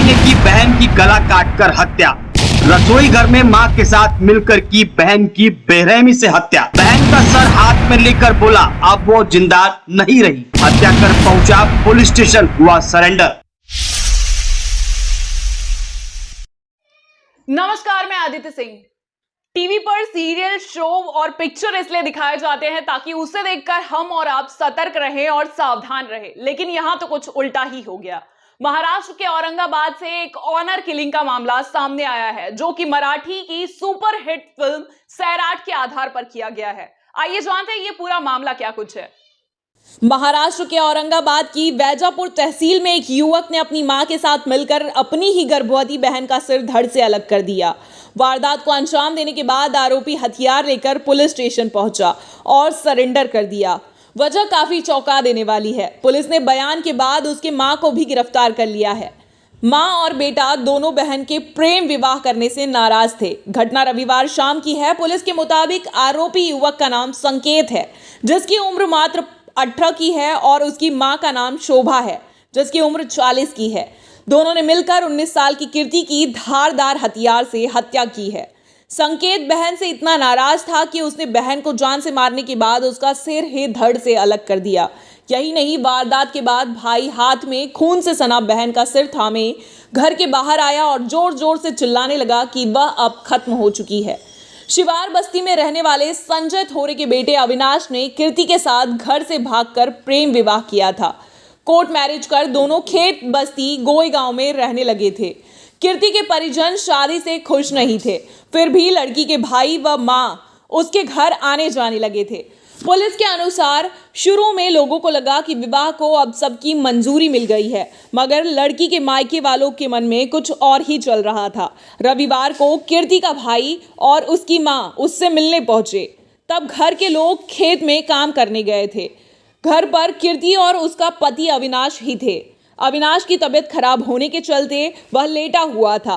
ने की बहन की गला काटकर हत्या। रसोई घर में मां के साथ मिलकर की बहन की बेरहमी से हत्या। बहन का सर हाथ में लेकर बोला अब वो जिंदा नहीं रही। हत्या कर पहुंचा पुलिस स्टेशन, हुआ सरेंडर। नमस्कार, मैं आदित्य सिंह। टीवी पर सीरियल, शो और पिक्चर इसलिए दिखाए जाते हैं ताकि उसे देखकर हम और आप सतर्क रहें और सावधान रहें, लेकिन यहां तो कुछ उल्टा ही हो गया। महाराष्ट्र के औरंगाबाद से एक ऑनर किलिंग का मामला सामने आया है, जो कि मराठी की सुपर हिट फिल्म सैराट के आधार पर किया गया है। आइए जानते हैं ये पूरा मामला क्या कुछ है। महाराष्ट्र के औरंगाबाद की वैजापुर तहसील में एक युवक ने अपनी मां के साथ मिलकर अपनी ही गर्भवती बहन का सिर धड़ से अलग कर दिया। वारदात को अंजाम देने के बाद आरोपी हथियार लेकर पुलिस स्टेशन पहुंचा और सरेंडर कर दिया। वजह काफी चौंका देने वाली है। पुलिस ने बयान के बाद उसके मां को भी गिरफ्तार कर लिया है। मां और बेटा दोनों बहन के प्रेम विवाह करने से नाराज थे। घटना रविवार शाम की है। पुलिस के मुताबिक आरोपी युवक का नाम संकेत है, जिसकी उम्र मात्र 18 की है, और उसकी मां का नाम शोभा है, जिसकी उम्र 40 की है। दोनों ने मिलकर 19 साल की कीर्ति की धारदार हथियार से हत्या की है। संकेत बहन से इतना नाराज था कि उसने बहन को जान से मारने के बाद उसका सिर ही धड़ से अलग कर दिया। यही नहीं, वारदात के बाद भाई हाथ में खून से सना बहन का सिर थामे घर के बाहर आया और जोर जोर से चिल्लाने लगा कि वह अब खत्म हो चुकी है। शिवार बस्ती में रहने वाले संजय थोरे के बेटे अविनाश ने कीर्ति के साथ घर से भागकर प्रेम विवाह किया था। कोर्ट मैरिज कर दोनों खेत बस्ती गोई गांव में रहने लगे थे। कीर्ति के परिजन शादी से खुश नहीं थे, फिर भी लड़की के भाई व मां उसके घर आने जाने लगे थे। पुलिस के अनुसार शुरू में लोगों को लगा कि विवाह को अब सबकी मंजूरी मिल गई है, मगर लड़की के मायके वालों के मन में कुछ और ही चल रहा था। रविवार को कीर्ति का भाई और उसकी मां उससे मिलने पहुंचे। तब घर के लोग खेत में काम करने गए थे। घर पर कीर्ति और उसका पति अविनाश ही थे। अविनाश की तबीयत खराब होने के चलते वह लेटा हुआ था।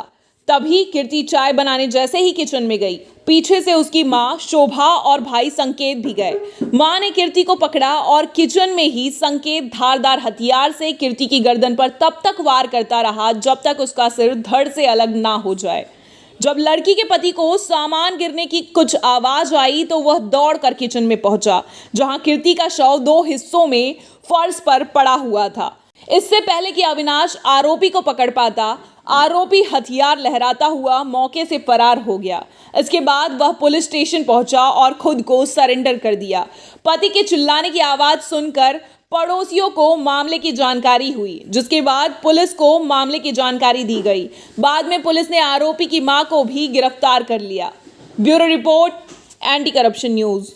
तभी कीर्ति चाय बनाने जैसे ही किचन में गई, पीछे से उसकी मां शोभा और भाई संकेत भी गए। मां ने कीर्ति को पकड़ा और किचन में ही संकेत धारदार हथियार से कीर्ति की गर्दन पर तब तक वार करता रहा जब तक उसका सिर धड़ से अलग ना हो जाए। जब लड़की के पति को सामान गिरने की कुछ आवाज आई तो वह दौड़कर किचन में पहुंचा, जहां कीर्ति का शव 2 हिस्सों में फर्श पर पड़ा हुआ था। इससे पहले कि अविनाश आरोपी को पकड़ पाता, आरोपी हथियार लहराता हुआ मौके से फरार हो गया। इसके बाद वह पुलिस स्टेशन पहुंचा और खुद को सरेंडर कर दिया। पति के चिल्लाने की आवाज सुनकर पड़ोसियों को मामले की जानकारी हुई, जिसके बाद पुलिस को मामले की जानकारी दी गई। बाद में पुलिस ने आरोपी की मां को भी गिरफ्तार कर लिया। Bureau report, anti corruption news.